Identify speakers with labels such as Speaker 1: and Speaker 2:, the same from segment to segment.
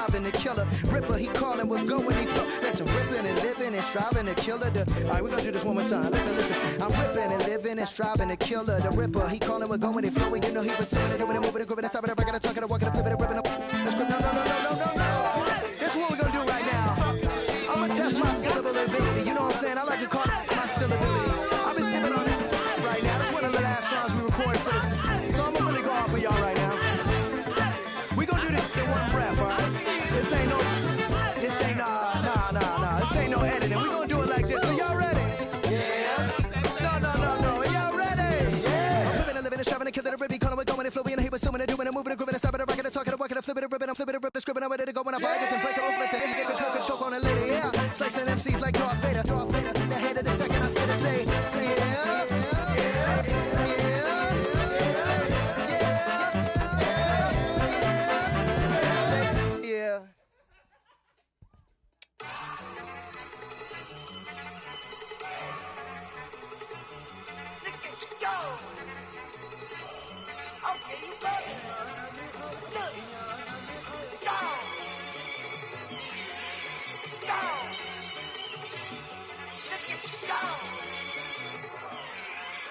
Speaker 1: striving to kill her. Ripper, he calling, we're going, he flow. Listen, ripping and living and striving to kill her. Alright, we're gonna do this one more time. Listen, I'm ripping and living and striving to kill her. The Ripper, he calling, we're going, he flowing. You know he was doing it, doing it, moving it, grooving it, stopping it, breaking it, talking it, walking it, flipping it, ripping it. Let's grip, no. This is what we're gonna do right now. I'm gonna test my syllability. You know what I'm saying? I like to call it my syllability. I've been sipping on this right now. This is one of the last songs we recorded for this. So I'm gonna really go off for y'all right now. We gonna do this in one breath, alright? This ain't no editing. We gonna do it like this. So y'all ready? Yeah. No. Y'all ready? Yeah. I'm living and living and striving and killing the ribby, calling it, going and flowing and he was assuming and doing and moving and grooving and stopping and rocking and talking and walking and flipping and ripping. I'm flipping and ripping, scribbling, I'm ready to go when I buy it, can break it open, get control, can choke on it later, yeah. Slicing MCs like Darth Vader. The head of the second, I scared to say yeah.
Speaker 2: Okay, you got it. Look. Go. Look at you go.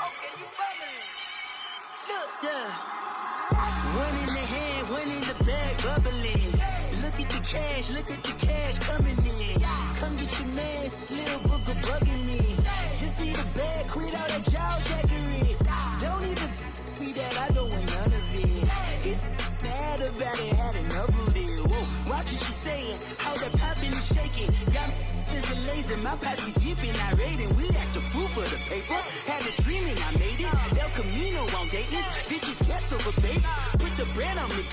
Speaker 2: Okay, you bubbling. Look.
Speaker 3: Yeah. One in the hand, one in the bag, bubbling. Look at the cash coming in. Come get your man, Slim Booker bugging me. Just need a bag, quit all that jaw jackery. Don't even be that, I don't want none of it. He's mad about it, had enough of it. Whoa, watch what you saying, how that poppin' and shaking. Got is a lazy, my posse deep and irate, and we act a fool for the paper. Had a dream and I made it. El Camino on Dayton's, bitches guess over baby. Put the bread on me,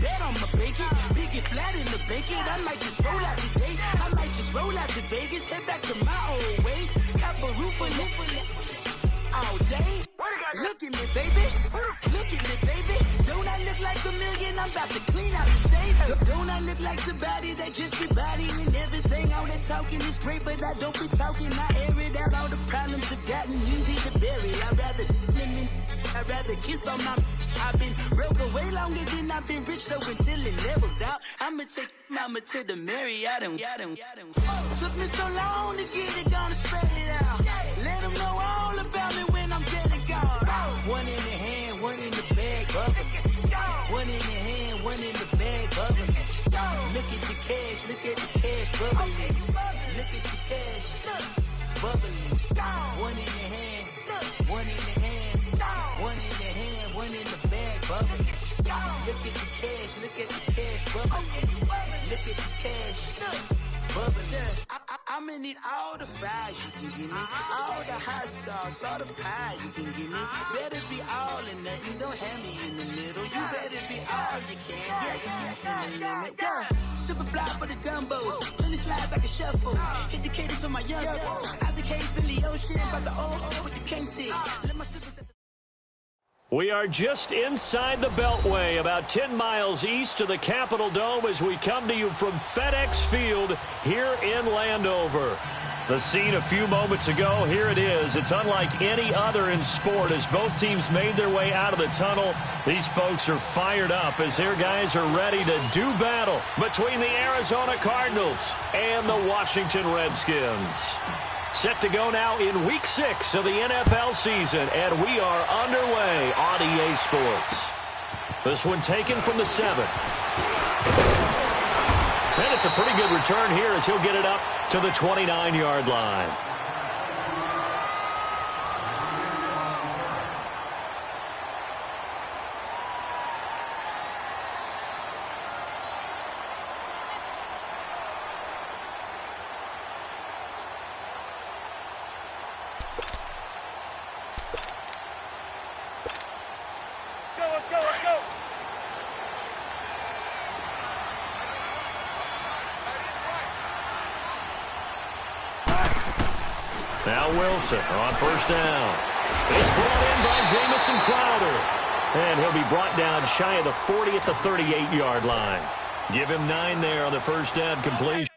Speaker 3: bet on my bacon. Big and flat in the bacon. I might just roll out today. I might just roll out to Vegas, head back to my old ways. Cop a roof for all day. Look at me, baby. Look at me, baby. Don't I look like a million? I'm about to clean out the safe. Don't I look like somebody that just be bodying everything? All that talking is great, but I don't be talking. I air it out. All the problems have gotten easy to bury. I'd rather kiss on my. I've been broke way longer than I've been rich, so until it levels out, I'ma take mama to the Marriott and took me so long to get it, gonna spread it out. Let them know all about me when I'm dead and gone. One in the hand, one in the bag, bubbling. One in the hand, one in the bag, bubbling. Look at the cash, bubbling. Look at the cash, bubbling. One in the hand, one in the hand, one in the hand, one in the bag, bubbling. Look at the cash, bubbling. Look at the cash, bubbling. I'ma need all the fries you can give me, all the hot sauce, all the pie you can give me. Better be all or nothing, don't have me in the middle. You better be all you can, yeah, in the limit. Yeah, super fly for the Dumbos, plenty slides like a shuffle. Hit the cadence on my young Isaac Hayes, Billy Ocean, about the old with the cane stick. Let my slippers at the
Speaker 4: We are just inside the Beltway, about 10 miles east of the Capitol Dome as we come to you from FedEx Field here in Landover. The scene a few moments ago, here it is. It's unlike any other in sport as both teams made their way out of the tunnel. These folks are fired up as their guys are ready to do battle between the Arizona Cardinals and the Washington Redskins. Set to go now in Week 6 of the NFL season, and we are underway on EA Sports. This one taken from the 7. And it's a pretty good return here as he'll get it up to the 29-yard line. Now Wilson on first down. It's brought in by Jamison Crowder. And he'll be brought down shy of the 40 at the 38-yard line. Give him 9 there on the first down completion.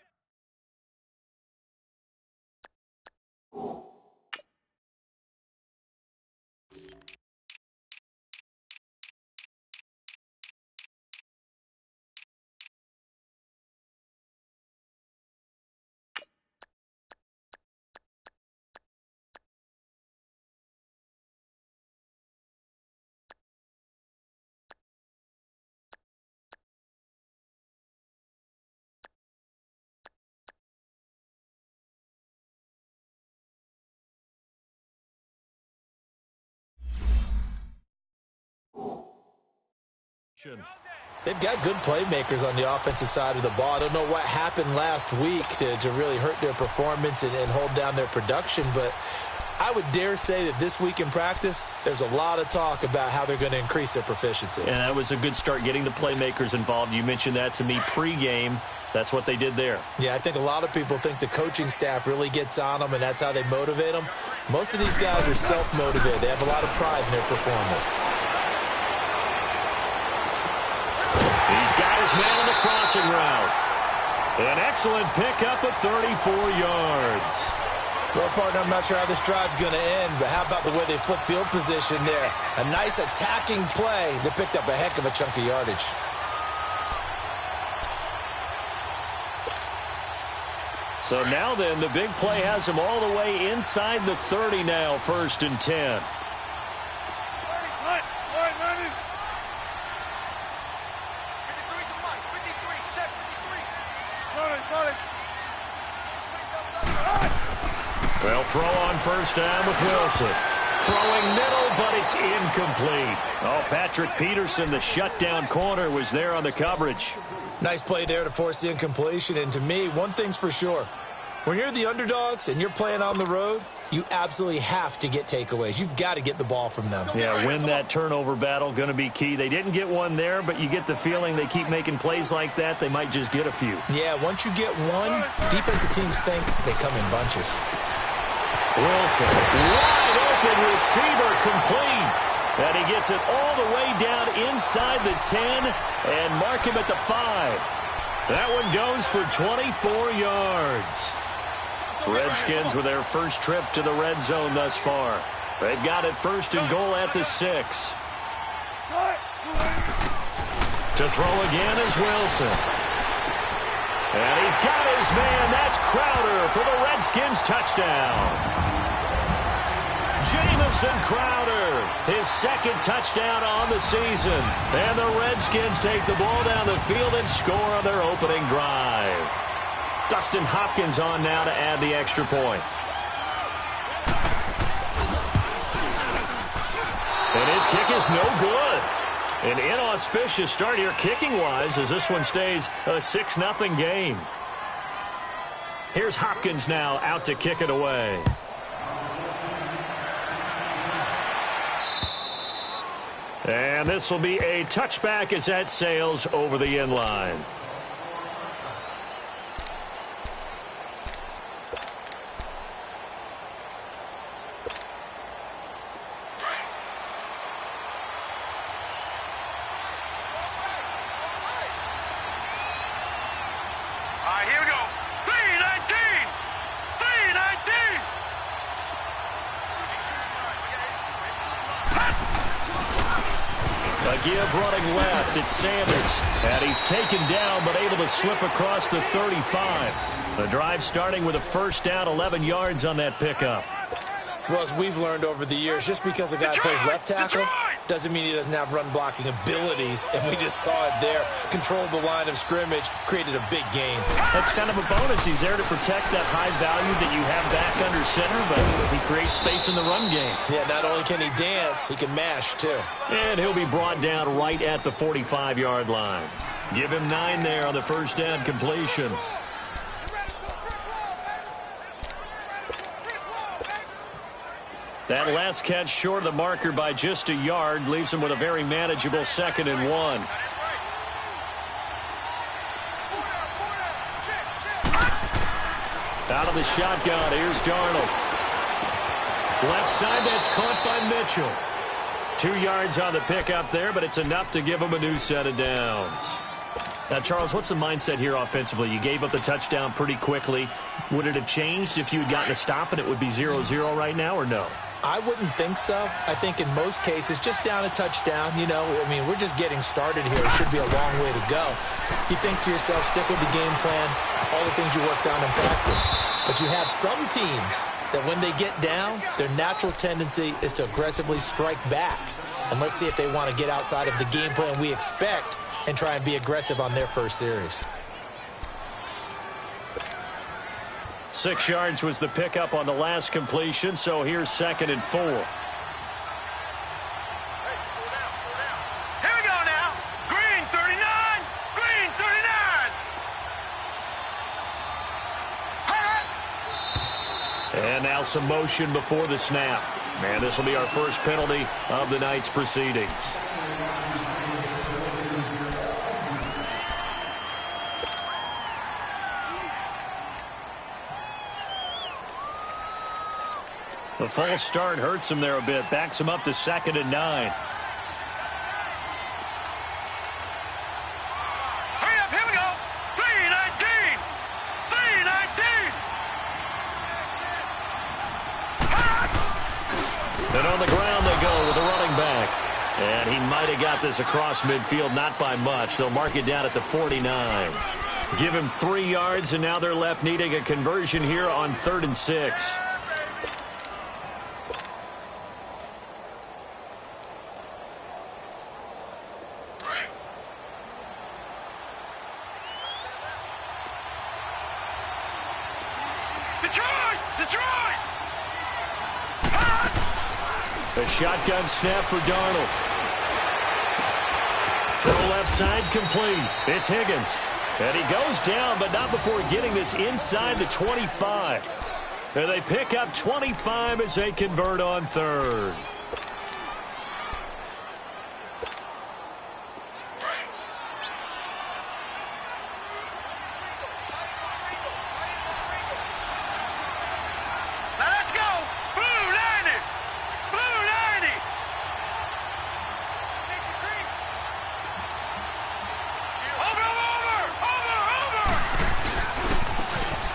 Speaker 5: They've got good playmakers on the offensive side of the ball. I don't know what happened last week to really hurt their performance and hold down their production, but I would dare say that this week in practice, there's a lot of talk about how they're going to increase their proficiency.
Speaker 4: And that was a good start, getting the playmakers involved. You mentioned that to me pregame. That's what they did there.
Speaker 5: Yeah, I think a lot of people think the coaching staff really gets on them, and that's how they motivate them. Most of these guys are self-motivated. They have a lot of pride in their performance.
Speaker 4: He's got his man on the crossing route. An excellent pickup of 34 yards.
Speaker 5: Well, partner, I'm not sure how this drive's going to end, but how about the way they flip field position there? A nice attacking play that picked up a heck of a chunk of yardage.
Speaker 4: So now then, the big play has him all the way inside the 30 now, 1st and 10. Well, throw on 1st down with Wilson. Throwing middle, but it's incomplete. Oh, Patrick Peterson, the shutdown corner, was there on the coverage.
Speaker 5: Nice play there to force the incompletion. And to me, one thing's for sure. When you're the underdogs and you're playing on the road, you absolutely have to get takeaways. You've got to get the ball from them.
Speaker 4: Yeah, win that turnover battle, going to be key. They didn't get one there, but you get the feeling they keep making plays like that, they might just get a few.
Speaker 5: Yeah, once you get one, defensive teams think they come in bunches.
Speaker 4: Wilson, wide open receiver, complete. And he gets it all the way down inside the 10 and mark him at the 5. That one goes for 24 yards. Redskins with their first trip to the red zone thus far. They've got it 1st and goal at the 6. To throw again is Wilson. And he's got his man. That's Crowder for the Redskins touchdown. Jamison Crowder, his 2nd touchdown on the season. And the Redskins take the ball down the field and score on their opening drive. Dustin Hopkins on now to add the extra point. And his kick is no good. An inauspicious start here kicking-wise as this one stays a 6-0 game. Here's Hopkins now out to kick it away. And this will be a touchback as that sails over the end line.
Speaker 2: Here we go. 319! 319!
Speaker 4: A give running left. It's Sanders. And he's taken down but able to slip across the 35. The drive starting with a 1st down, 11 yards on that pickup.
Speaker 5: Well, as we've learned over the years, just because a guy plays left tackle doesn't mean he doesn't have run-blocking abilities, and we just saw it there. Controlled the line of scrimmage, created a big gain.
Speaker 4: That's kind of a bonus. He's there to protect that high value that you have back under center, but he creates space in the run game.
Speaker 5: Yeah, not only can he dance, he can mash, too.
Speaker 4: And he'll be brought down right at the 45-yard line. Give him 9 there on the 1st down completion. That last catch short of the marker by just a yard leaves him with a very manageable 2nd and 1. Out of the shotgun, here's Darnold. Left side, that's caught by Mitchell. 2 yards on the pickup there, but it's enough to give him a new set of downs. Now, Charles, what's the mindset here offensively? You gave up the touchdown pretty quickly. Would it have changed if you had gotten a stop and it would be 0-0 right now, or no?
Speaker 5: I wouldn't think so. I think in most cases, just down a touchdown, you know, I mean, we're just getting started here. It should be a long way to go. You think to yourself, stick with the game plan, all the things you worked on in practice. But you have some teams that when they get down, their natural tendency is to aggressively strike back. And let's see if they want to get outside of the game plan we expect and try and be aggressive on their first series.
Speaker 4: 6 yards was the pickup on the last completion, so here's 2nd and 4.
Speaker 2: Here we go now.
Speaker 4: Now some motion before the snap. And this will be our first penalty of the night's proceedings. The false start hurts him there a bit. Backs him up to 2nd and 9.
Speaker 2: Hurry up, here we go. 3-19. 3-19.
Speaker 4: And on the ground they go with the running back. And he might have got this across midfield, not by much. They'll mark it down at the 49. Give him 3 yards, and now they're left needing a conversion here on 3rd and 6.
Speaker 2: Detroit!
Speaker 4: A shotgun snap for Darnold. Throw left side complete. It's Higgins. And he goes down, but not before getting this inside the 25. And they pick up 25 as they convert on 3rd.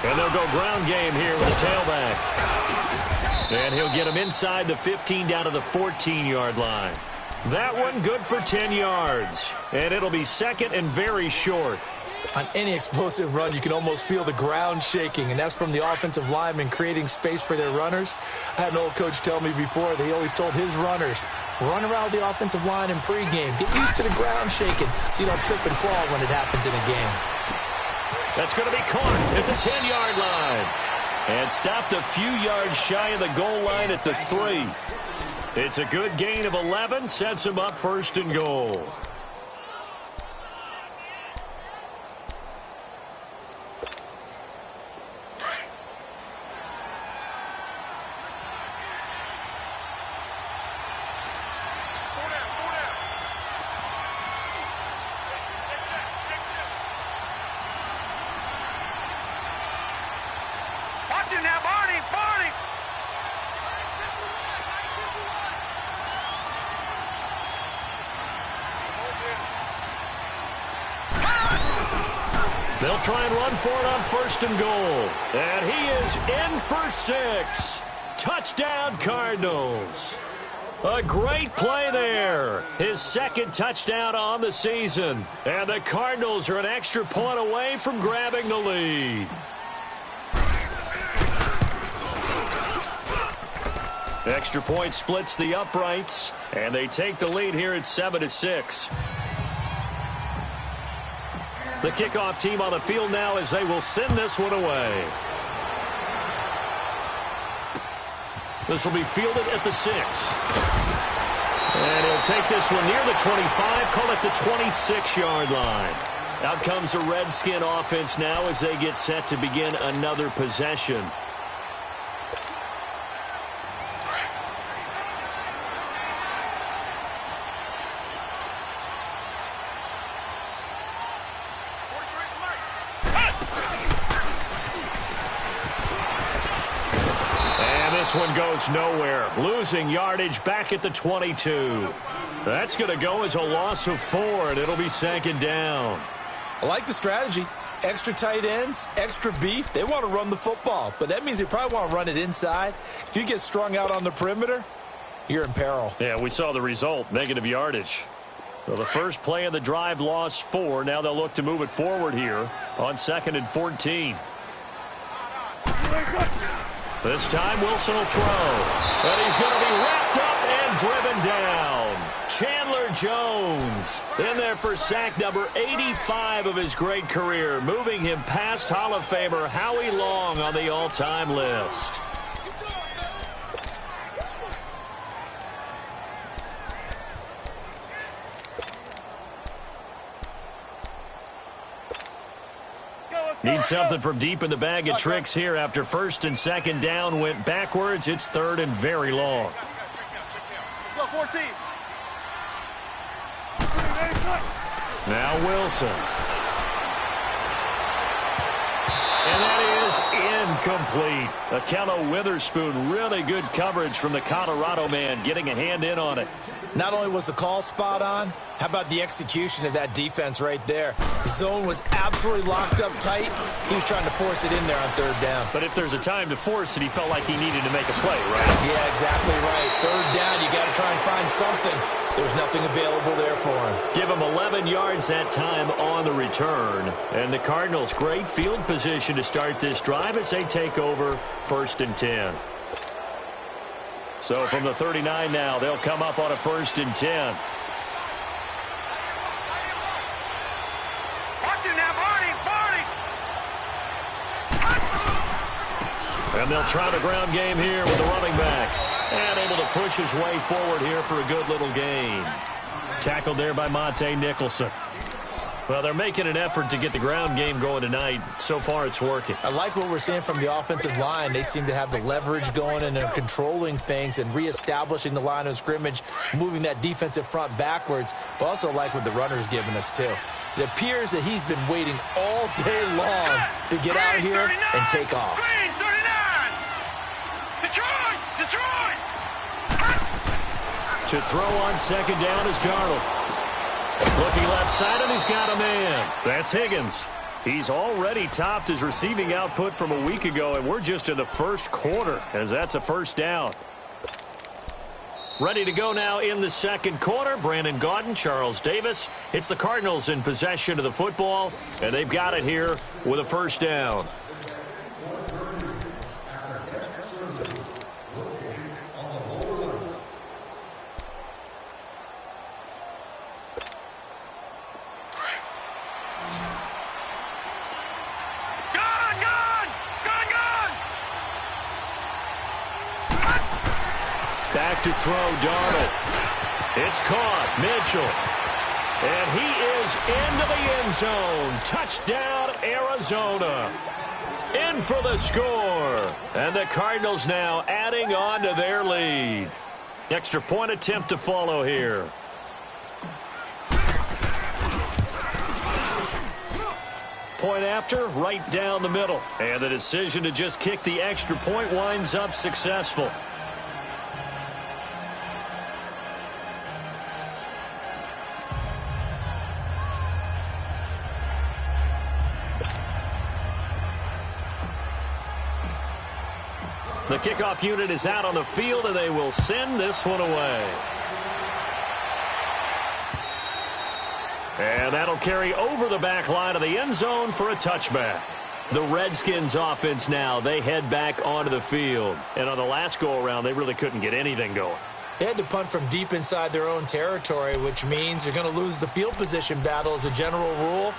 Speaker 4: And they'll go ground game here with a tailback. And he'll get him inside the 15 down to the 14-yard line. That one good for 10 yards. And it'll be 2nd and very short.
Speaker 5: On any explosive run, you can almost feel the ground shaking, and that's from the offensive linemen creating space for their runners. I had an old coach tell me before that he always told his runners, run around the offensive line in pregame. Get used to the ground shaking so you don't trip and fall when it happens in a game.
Speaker 4: That's going to be caught at the 10-yard line. And stopped a few yards shy of the goal line at the 3. It's a good gain of 11, sets him up 1st and goal.
Speaker 2: Now, Barney!
Speaker 4: They'll try and run for it on 1st and goal. And he is in for 6. Touchdown, Cardinals. A great play there. His 2nd touchdown on the season. And the Cardinals are an extra point away from grabbing the lead. Extra point splits the uprights, and they take the lead here at 7-6. The kickoff team on the field now as they will send this one away. This will be fielded at the 6. And he'll take this one near the 25, call it the 26-yard line. Out comes the Redskin offense now as they get set to begin another possession. This one goes nowhere. Losing yardage back at the 22. That's going to go as a loss of 4, and it'll be 2nd down.
Speaker 5: I like the strategy. Extra tight ends, extra beef. They want to run the football, but that means they probably want to run it inside. If you get strung out on the perimeter, you're in peril.
Speaker 4: Yeah, we saw the result, negative yardage. So the first play of the drive lost 4. Now they'll look to move it forward here on 2nd and 14. This time Wilson will throw. And he's going to be wrapped up and driven down. Chandler Jones in there for sack number 85 of his great career, moving him past Hall of Famer Howie Long on the all-time list.
Speaker 2: Go, let's
Speaker 4: Need something from deep in the bag of tricks here after first and second down went backwards. It's third and very long.
Speaker 2: Let's go, 14.
Speaker 4: Now Wilson. And that is incomplete. Akello Witherspoon, really good coverage from the Colorado man, getting a hand in on it.
Speaker 5: Not only was the call spot on, how about the execution of that defense right there? The zone was absolutely locked up tight. He was trying to force it in there on third down.
Speaker 4: But if there's a time to force it, he felt like he needed to make a play, right?
Speaker 5: Yeah, exactly right. Third down, you got to try and find something. There was nothing available there for him.
Speaker 4: Give him 11 yards that time on the return. And the Cardinals, great field position to start this drive as they take over first and 10. So from the 39 now, they'll come up on a first and 10.
Speaker 2: Watch him now, Barney!
Speaker 4: And they'll try the ground game here with the running back. And able to push his way forward here for a good little gain. Tackled there by Monte Nicholson. Well, they're making an effort to get the ground game going tonight. So far, it's working.
Speaker 5: I like what we're seeing from the offensive line. They seem to have the leverage going, and they're controlling things and reestablishing the line of scrimmage, moving that defensive front backwards. But also like what the runner's giving us, too. It appears that he's been waiting all day long to get out here and take off.
Speaker 2: Green, 39! Detroit!
Speaker 4: To throw on second down is Darnold. Looking left side, and he's got a man. That's Higgins. He's already topped his receiving output from a week ago, and we're just in the first quarter, as that's a first down. Ready to go now in the second quarter. Brandon Gaudin, Charles Davis. It's the Cardinals in possession of the football, and they've got it here with a first down. Back to throw, Darnold. It's caught, Mitchell. And he is into the end zone. Touchdown, Arizona. In for the score. And the Cardinals now adding on to their lead. Extra point attempt to follow here. Point after, right down the middle. And the decision to just kick the extra point winds up successful. The kickoff unit is out on the field, and they will send this one away. And that'll carry over the back line of the end zone for a touchback. The Redskins offense now, they head back onto the field. And on the last go-around, they really couldn't get anything going.
Speaker 5: They had to punt from deep inside their own territory, which means you're going to lose the field position battle as a general rule.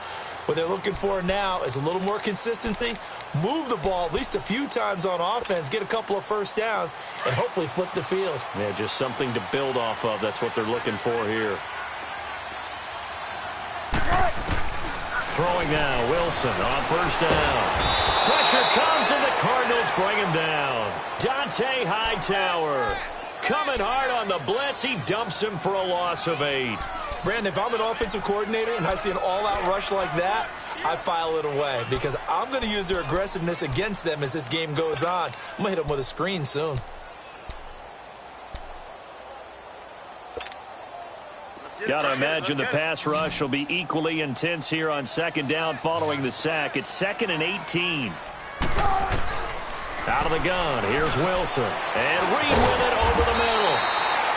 Speaker 5: What they're looking for now is a little more consistency, move the ball at least a few times on offense, get a couple of first downs, and hopefully flip the field.
Speaker 4: Yeah, just something to build off of. That's what they're looking for here. Throwing now, Wilson on first down. Pressure comes, and the Cardinals bring him down. Dante Hightower coming hard on the blitz. He dumps him for a loss of 8.
Speaker 5: Brandon, if I'm an offensive coordinator and I see an all-out rush like that, I file it away because I'm going to use their aggressiveness against them as this game goes on. I'm going to hit them with a screen soon.
Speaker 4: Got to imagine the pass rush will be equally intense here on second down following the sack. It's 2nd and 18. Out of the gun, here's Wilson. And Reed with it over the middle.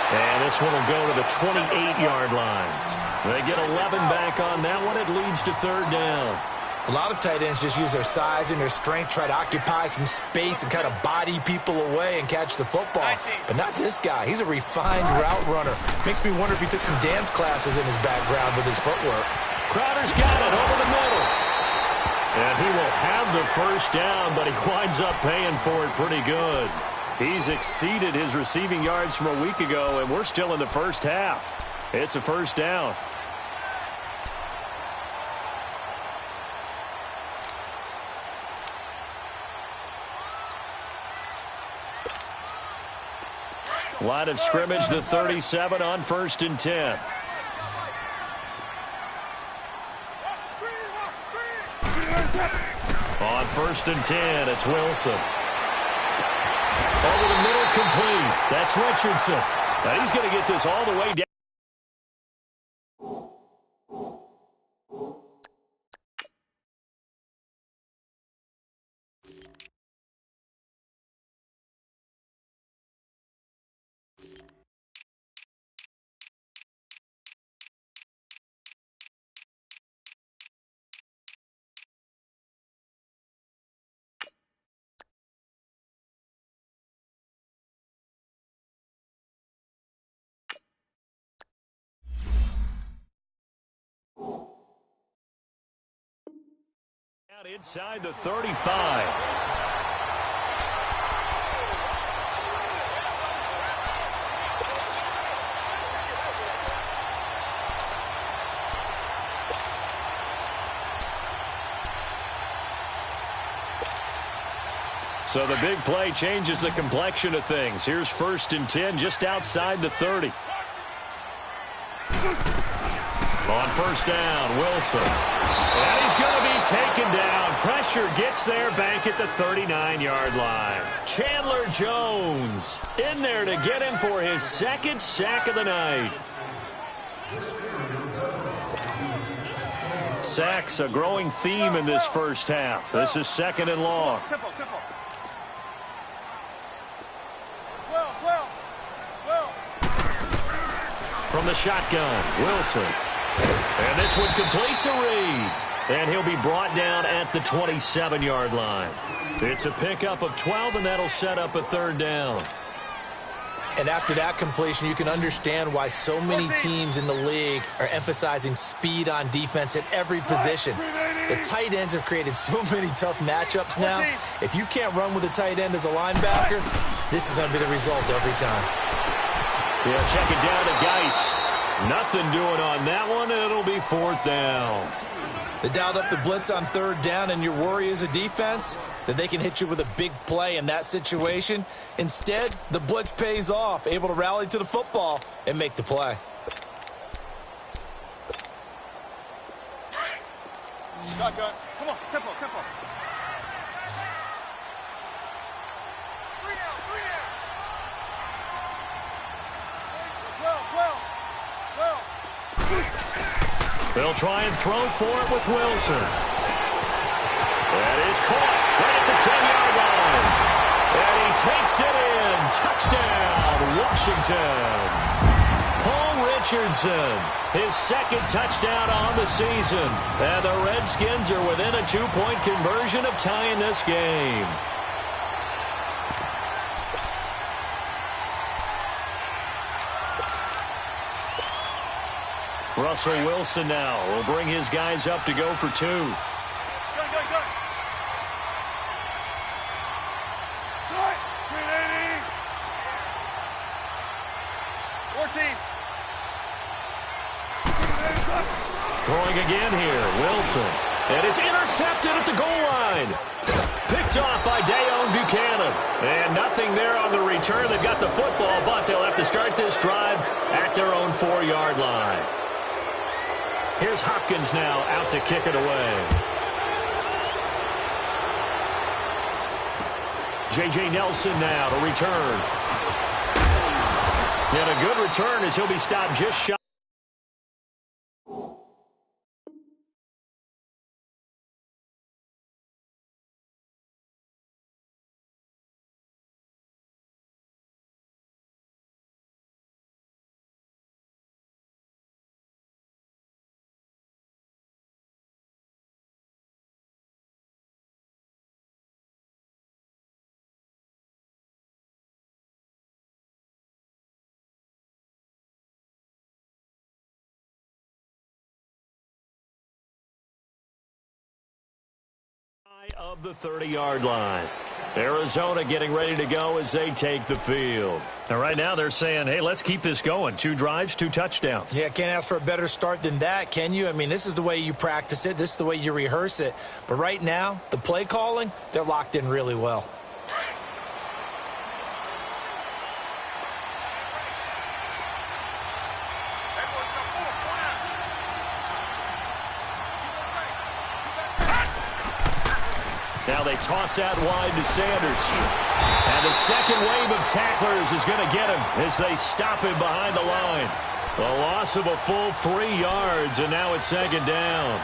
Speaker 4: And this one will go to the 28-yard line. They get 11 back on that one. It leads to third down.
Speaker 5: A lot of tight ends just use their size and their strength, try to occupy some space and kind of body people away and catch the football. But not this guy. He's a refined route runner. Makes me wonder if he took some dance classes in his background with his footwork.
Speaker 4: Crowder's got it over the middle. And he will have the first down, but he winds up paying for it pretty good. He's exceeded his receiving yards from a week ago, and we're still in the first half. It's a first down. Line of scrimmage, the 37 on 1st and 10. On 1st and 10, it's Wilson. Over the middle, complete. That's Richardson. Now he's going to get this all the way down. Out inside the 35. So the big play changes the complexion of things. Here's 1st and 10 just outside the 30. On 1st down, Wilson. And he's going to be taken down. Pressure gets there back at the 39-yard line. Chandler Jones in there to get him for his 2nd sack of the night. Sacks, a growing theme in this first half. This is 2nd and long.
Speaker 2: Tempo.
Speaker 4: From the shotgun, Wilson. And this one complete to Reed. And he'll be brought down at the 27-yard line. It's a pickup of 12, and that'll set up a 3rd down.
Speaker 5: And after that completion, you can understand why so many teams in the league are emphasizing speed on defense at every position. The tight ends have created so many tough matchups now. If you can't run with a tight end as a linebacker, this is going to be the result every time.
Speaker 4: Yeah, check it down to Geis. Nothing doing on that one, and it'll be 4th down.
Speaker 5: They dialed up the blitz on 3rd down, and your worry as a defense that they can hit you with a big play in that situation. Instead, the blitz pays off, able to rally to the football and make the play.
Speaker 2: Shotgun. Come on, tempo. 3 down. 12.
Speaker 4: They'll try and throw for it with Wilson. That is caught right at the 10-yard line. And he takes it in. Touchdown, Washington. Paul Richardson, his 2nd touchdown on the season. And the Redskins are within a 2-point conversion of tying this game. Russell Wilson now will bring his guys up to go for 2.
Speaker 2: Go. 14.
Speaker 4: Throwing again here, Wilson. And it's intercepted at the goal line. Picked off by Dayon Buchanan. And nothing there on the return. They've got the football, but they'll have to start this drive at their own 4-yard line. Here's Hopkins now out to kick it away. J.J. Nelson now to return. And a good return as he'll be stopped just shy. Of the 30-yard line. Arizona getting ready to go as they take the field. Now, right now they're saying, hey, let's keep this going. 2 drives, 2 touchdowns.
Speaker 5: Yeah, can't ask for a better start than that, can you? I mean, this is the way you practice it. This is the way you rehearse it. But right now, the play calling, they're locked in really well.
Speaker 4: they toss out wide to Sanders. And the second wave of tacklers is going to get him as they stop him behind the line. A loss of a full 3 yards, and now it's second down.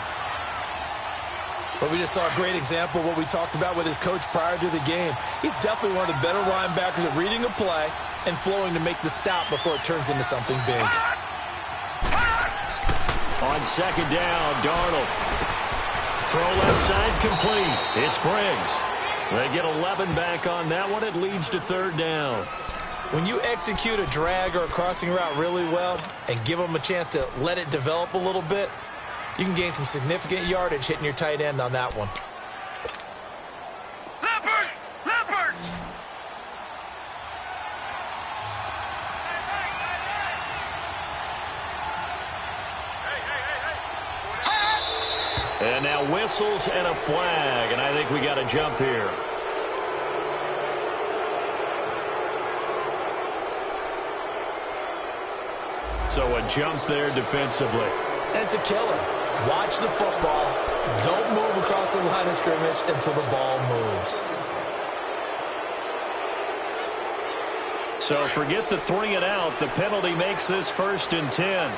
Speaker 5: But we just saw a great example of what we talked about with his coach prior to the game. He's definitely one of the better linebackers at reading a play and flowing to make the stop before it turns into something big.
Speaker 4: On second down, Darnold. Throw left side complete. It's Briggs. They get 11 back on that one. It leads to third down.
Speaker 5: When you execute a drag or a crossing route really well and give them a chance to let it develop a little bit, you can gain some significant yardage hitting your tight end on that one.
Speaker 2: Leopard! Leopard!
Speaker 4: And now whistles and a flag, and I think we got a jump here. So a jump there defensively.
Speaker 5: And it's a killer. Watch the football. Don't move across the line of scrimmage until the ball moves.
Speaker 4: So forget the 3 and out. The penalty makes this 1st and 10.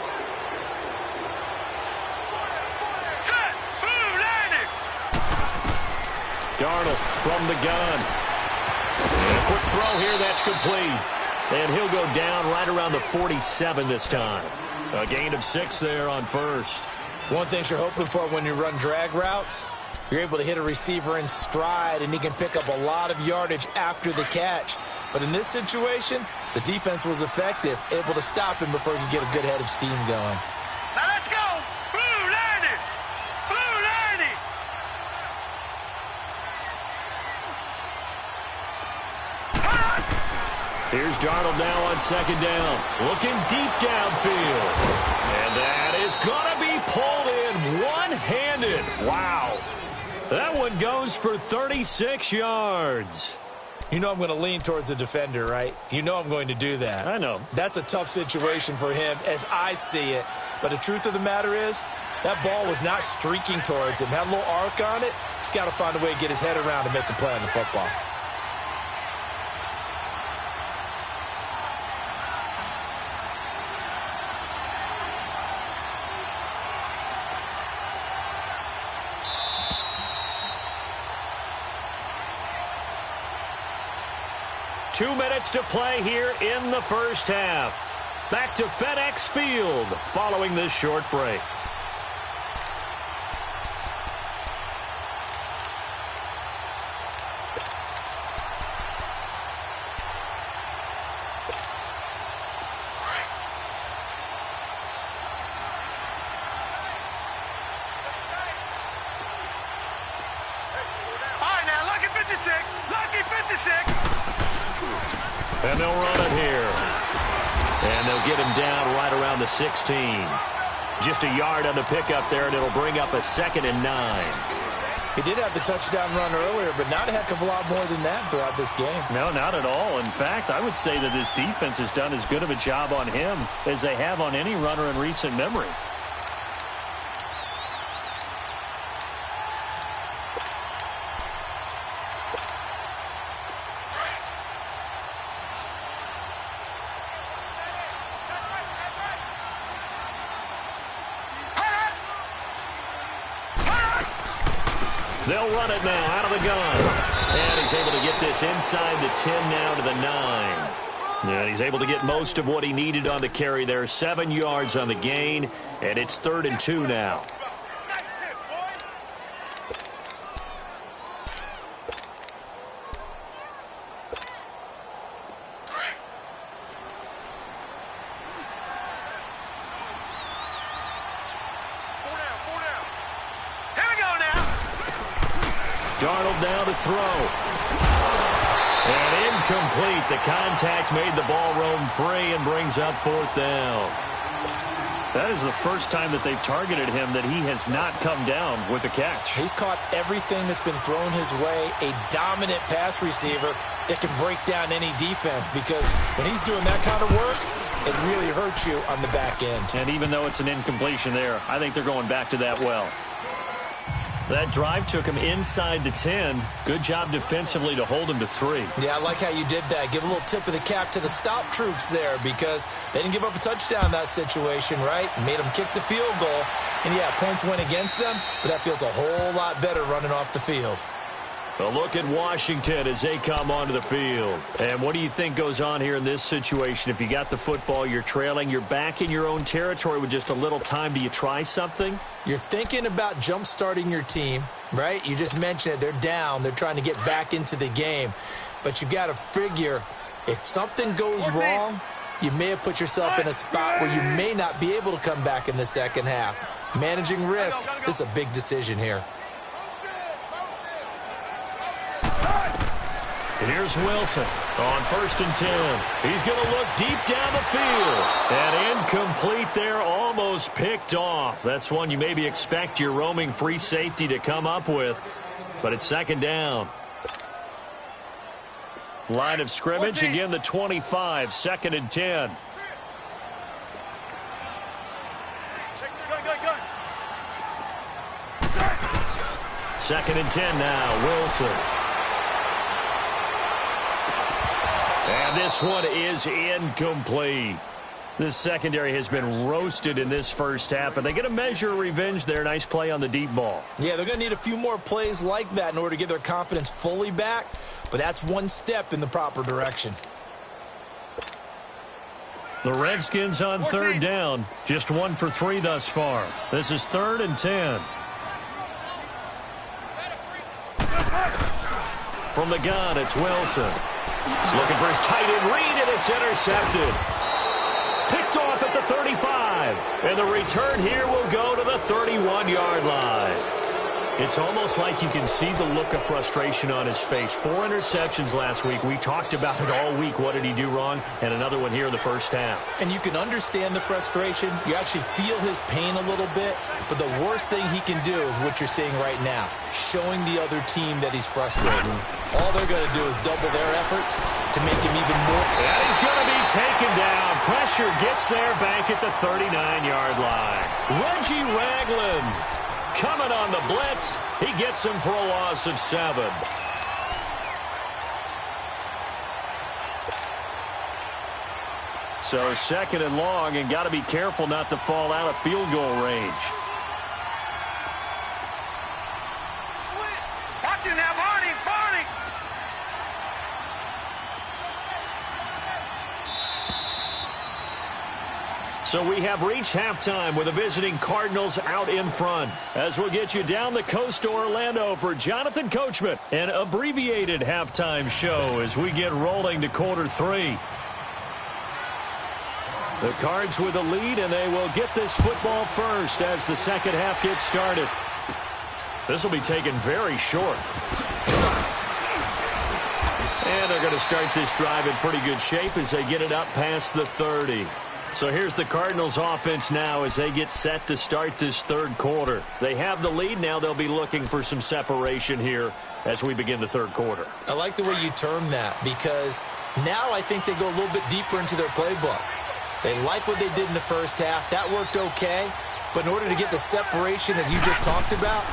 Speaker 4: Darnold from the gun. And a quick throw here, that's complete. And he'll go down right around the 47 this time. A gain of 6 there on first.
Speaker 5: One thing you're hoping for when you run drag routes, you're able to hit a receiver in stride, and he can pick up a lot of yardage after the catch. But in this situation, the defense was effective, able to stop him before he could get a good head of steam going.
Speaker 2: Now let's go! Blue 90! Blue 90!
Speaker 4: Here's Darnold now on second down. Looking deep downfield. And that is going to be pulled in one-handed. Wow. That one goes for 36 yards.
Speaker 5: You know I'm going to lean towards the defender, right? You know I'm going to do that.
Speaker 4: I know.
Speaker 5: That's a tough situation for him as I see it. But the truth of the matter is, that ball was not streaking towards him. Had a little arc on it. He's got to find a way to get his head around and make the play on the football.
Speaker 4: Two minutes to play here in the first half. Back to FedEx Field following this short break.
Speaker 2: All right, now, lucky 56! Lucky 56!
Speaker 4: And they'll run it here. And they'll get him down right around the 16. Just a yard on the pickup there, and it'll bring up a 2nd and 9.
Speaker 5: He did have the touchdown run earlier, but not a heck of a lot more than that throughout this game.
Speaker 4: No, not at all. In fact, I would say that this defense has done as good of a job on him as they have on any runner in recent memory. They'll run it now out of the gun. And he's able to get this inside the 10 now to the 9. And he's able to get most of what he needed on the carry there. 7 yards on the gain. And it's 3rd and 2 now. Darnold now to throw. And incomplete. The contact made the ball roam free and brings up 4th down. That is the first time that they've targeted him that he has not come down with a catch.
Speaker 5: He's caught everything that's been thrown his way. A dominant pass receiver that can break down any defense, because when he's doing that kind of work, it really hurts you on the back end.
Speaker 4: And even though it's an incompletion there, I think they're going back to that well. That drive took him inside the 10. Good job defensively to hold him to 3.
Speaker 5: Yeah, I like how you did that. Give a little tip of the cap to the stop troops there because they didn't give up a touchdown in that situation, right? Made them kick the field goal. And, yeah, points went against them, but that feels a whole lot better running off the field.
Speaker 4: A look at Washington as they come onto the field. And what do you think goes on here in this situation? If you got the football, you're trailing, you're back in your own territory with just a little time. Do you try something?
Speaker 5: You're thinking about jump-starting your team, right? You just mentioned it. They're down. They're trying to get back into the game. But you've got to figure if something goes wrong, you may have put yourself in a spot where you may not be able to come back in the second half. Managing risk, this is a big decision here.
Speaker 4: Here's Wilson on 1st and 10. He's going to look deep down the field. And incomplete there, almost picked off. That's one you maybe expect your roaming free safety to come up with. But it's 2nd down. Line of scrimmage, again the 25, 2nd and 10. Second and 10 now, Wilson. And this one is incomplete. This secondary has been roasted in this first half, and they get a measure of revenge there. Nice play on the deep ball.
Speaker 5: Yeah, they're going to need a few more plays like that in order to get their confidence fully back, but that's one step in the proper direction.
Speaker 4: The Redskins on 3rd down. Just 1 for 3 thus far. This is 3rd and 10. From the gun, it's Wilson. Looking for his tight end read, and it's intercepted. Picked off at the 35. And the return here will go to the 31-yard line. It's almost like you can see the look of frustration on his face. 4 interceptions last week. We talked about it all week. What did he do wrong? And another one here in the first half.
Speaker 5: And you can understand the frustration. You actually feel his pain a little bit. But the worst thing he can do is what you're seeing right now, showing the other team that he's frustrated. All they're going to do is double their efforts to make him even more.
Speaker 4: And he's going to be taken down. Pressure gets there back at the 39-yard line. Reggie Ragland coming on the blitz. He gets him for a loss of 7. So 2nd and long, and got to be careful not to fall out of field goal range.
Speaker 2: Watch it now, Barney, Barney.
Speaker 4: So we have reached halftime with the visiting Cardinals out in front. As we'll get you down the coast to Orlando for Jonathan Coachman, an abbreviated halftime show as we get rolling to quarter 3. The Cards with a lead, and they will get this football first as the second half gets started. This will be taken very short. And they're going to start this drive in pretty good shape as they get it up past the 30. So here's the Cardinals offense now as they get set to start this third quarter. They have the lead. Now they'll be looking for some separation here as we begin the third quarter.
Speaker 5: I like the way you term that because now I think they go a little bit deeper into their playbook. They like what they did in the first half. That worked okay. But in order to get the separation that you just talked about,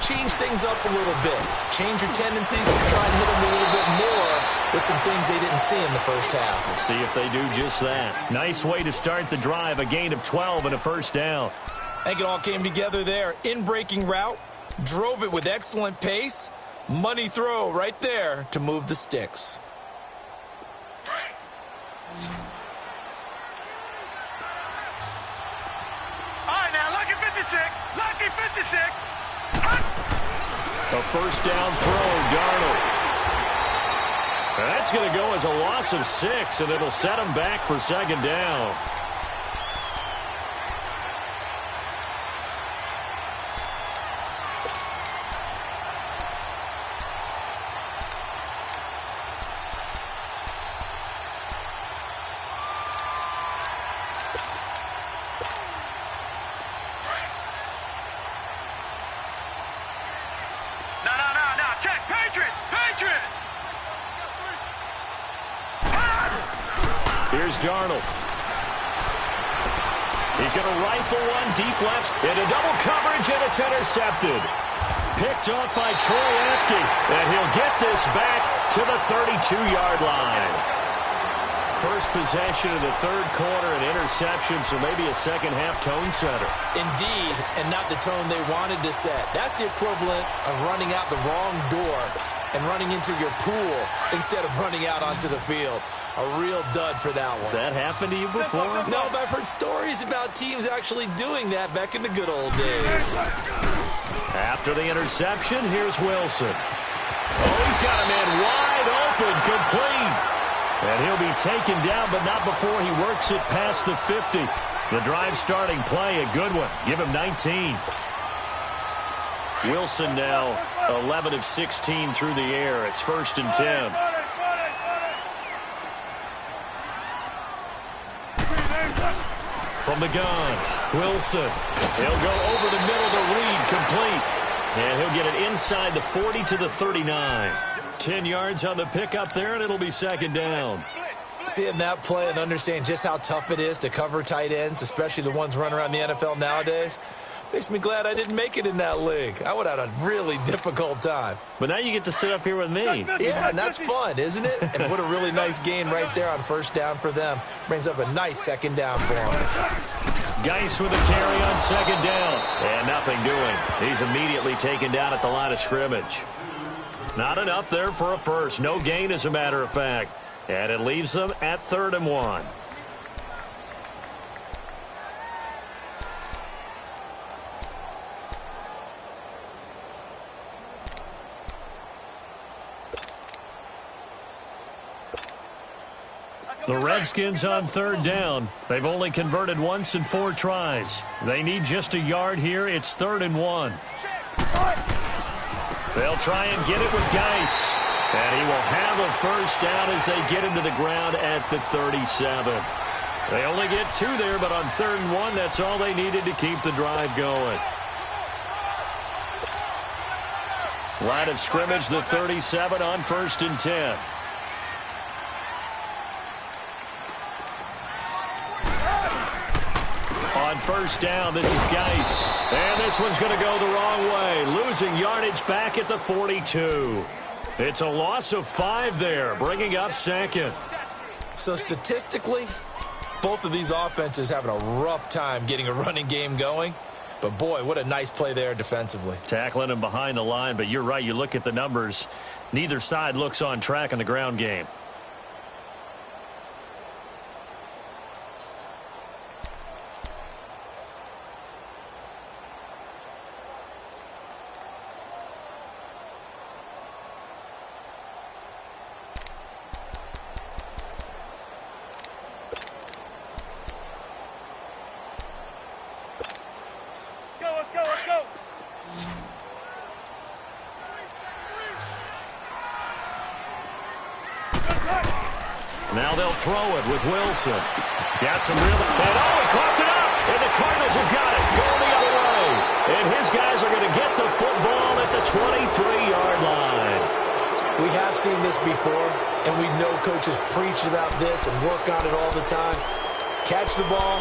Speaker 5: change things up a little bit. Change your tendencies and try and hit them a little bit more with some things they didn't see in the first half.
Speaker 4: We'll see if they do just that. Nice way to start the drive. A gain of 12 and a first down.
Speaker 5: I think it all came together there. In-breaking route. Drove it with excellent pace. Money throw right there to move the sticks.
Speaker 2: All right, now, lucky 56. Lucky 56.
Speaker 4: A first down throw, Darnold. That's going to go as a loss of 6, and it'll set him back for second down. Here's Darnold. He's going to rifle one deep left into double coverage, and it's intercepted. picked off by Troy Apke, and he'll get this back to the 32-yard line. First possession of the third quarter, an interception, so maybe a second-half tone setter.
Speaker 5: Indeed, and not the tone they wanted to set. That's the equivalent of running out the wrong door and running into your pool instead of running out onto the field. A real dud for that one.
Speaker 4: Has that happened to you before?
Speaker 5: No, but I've heard stories about teams actually doing that back in the good old days.
Speaker 4: After the interception, here's Wilson. Oh, he's got a man wide open, complete. And he'll be taken down, but not before he works it past the 50. The drive starting play, a good one. Give him 19. Wilson now 11 of 16 through the air. It's 1st and 10. From the gun, Wilson. He'll go over the middle to Reed, complete. And he'll get it inside the 40 to the 39. 10 yards on the pickup there, and it'll be 2nd down.
Speaker 5: Seeing that play and understanding just how tough it is to cover tight ends, especially the ones running around the NFL nowadays, makes me glad I didn't make it in that league. I would have had a really difficult time.
Speaker 4: But now you get to sit up here with me.
Speaker 5: Yeah, and that's fun, isn't it? And what a really nice gain right there on 1st down for them. Brings up a nice 2nd down for them.
Speaker 4: Geis with a carry on 2nd down. And nothing doing. He's immediately taken down at the line of scrimmage. Not enough there for a first. No gain, as a matter of fact. And it leaves them at 3rd and 1. The Redskins on 3rd down. They've only converted once in 4 tries. They need just a yard here. It's 3rd and 1. They'll try and get it with Geis. And he will have a 1st down as they get him to the ground at the 37. They only get 2 there, but on 3rd and 1, that's all they needed to keep the drive going. Line of scrimmage, the 37 on 1st and 10. On 1st down, this is Geis. And this one's going to go the wrong way. Losing yardage back at the 42. It's a loss of 5 there, bringing up 2nd.
Speaker 5: So statistically, both of these offenses having a rough time getting a running game going. But, boy, what a nice play there defensively.
Speaker 4: Tackling him behind the line, but you're right. You look at the numbers. Neither side looks on track in the ground game. Now they'll throw it with Wilson. Got some real... And he caught it up! And the Cardinals have got it. Going the other way. And his guys are going to get the football at the 23-yard line.
Speaker 5: We have seen this before, and we know coaches preach about this and work on it all the time. Catch the ball.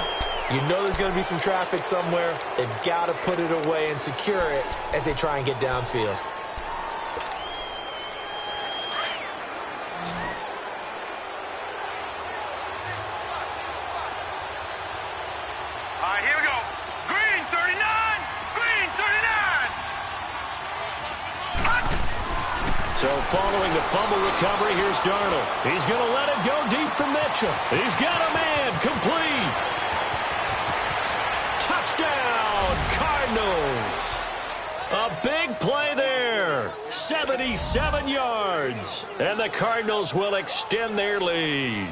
Speaker 5: You know there's going to be some traffic somewhere. They've got to put it away and secure it as they try and get downfield.
Speaker 4: So following the fumble recovery, here's Darnold. He's going to let it go deep for Mitchell. He's got a man, complete. Touchdown, Cardinals. A big play there. 77 yards. And the Cardinals will extend their lead.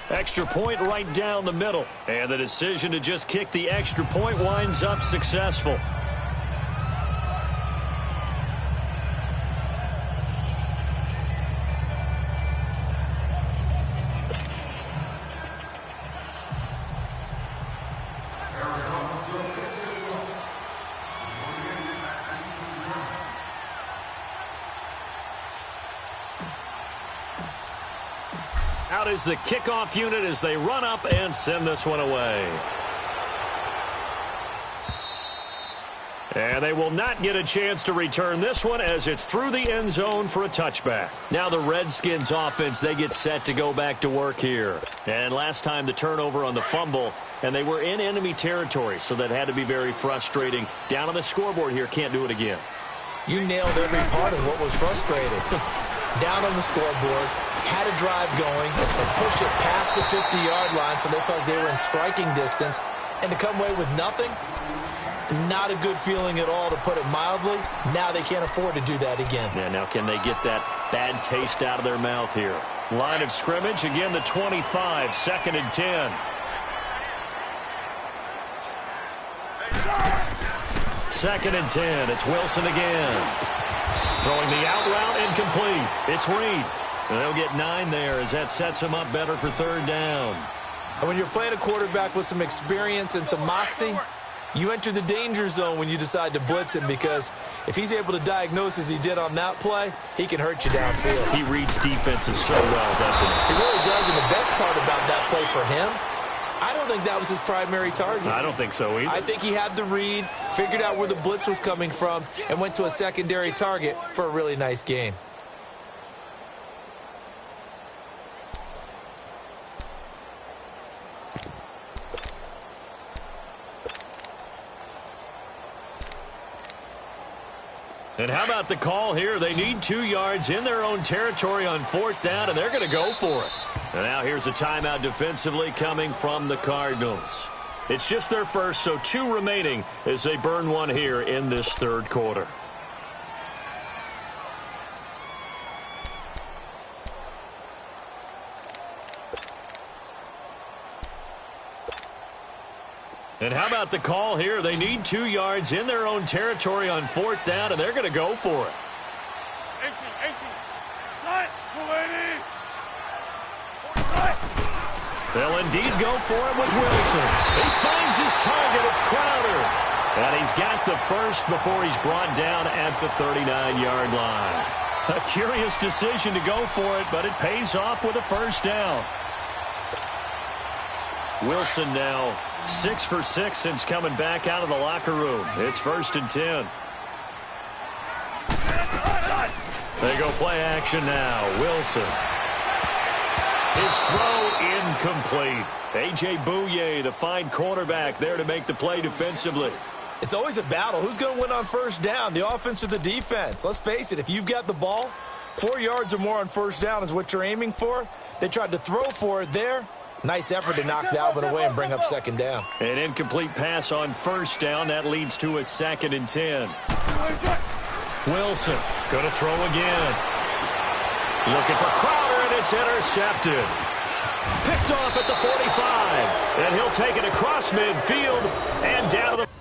Speaker 4: Extra point right down the middle. And the decision to just kick the extra point winds up successful. Out is the kickoff unit as they run up and send this one away. And they will not get a chance to return this one as it's through the end zone for a touchback. Now the Redskins offense, they get set to go back to work here. And last time the turnover on the fumble, and they were in enemy territory, so that had to be very frustrating. Down on the scoreboard here, can't do it again.
Speaker 5: You nailed every part of what was frustrating. Down on the scoreboard, had a drive going, and pushed it past the 50-yard line so they felt like they were in striking distance, and to come away with nothing, not a good feeling at all, to put it mildly. Now they can't afford to do that again.
Speaker 4: Yeah, now can they get that bad taste out of their mouth here? Line of scrimmage, again the 25, 2nd and 10. Second and 10, it's Wilson again. Throwing the out route, incomplete. It's Reed. And they'll get 9 there as that sets him up better for 3rd down.
Speaker 5: And when you're playing a quarterback with some experience and some moxie, you enter the danger zone when you decide to blitz him, because if he's able to diagnose as he did on that play, he can hurt you downfield.
Speaker 4: He reads defenses so well, doesn't he?
Speaker 5: He really does, and the best part about that play for him, I don't think that was his primary target.
Speaker 4: I don't think so either.
Speaker 5: I think he had the read, figured out where the blitz was coming from, and went to a secondary target for a really nice gain.
Speaker 4: And how about the call here? They need 2 yards in their own territory on 4th down, and they're going to go for it. And now here's a timeout defensively coming from the Cardinals. It's just their first, so 2 remaining as they burn one here in this 3rd quarter. And how about the call here? They need 2 yards in their own territory on 4th down, and they're going to go for it. They'll indeed go for it with Wilson. He finds his target. It's Crowder. And he's got the first before he's brought down at the 39-yard line. A curious decision to go for it, but it pays off with a 1st down. Wilson now 6 for 6 since coming back out of the locker room. It's 1st and 10. They go play action now. Wilson. His throw incomplete. A.J. Bouye, the fine cornerback, there to make the play defensively.
Speaker 5: It's always a battle. Who's going to win on 1st down, the offense or the defense? Let's face it, if you've got the ball, 4 yards or more on 1st down is what you're aiming for. They tried to throw for it there. Nice effort to knock Dalvin away and bring up 2nd down.
Speaker 4: An incomplete pass on 1st down. That leads to a 2nd and 10. Wilson going to throw again. Looking for Crowder, and it's intercepted. Picked off at the 45. And he'll take it across midfield and down to the...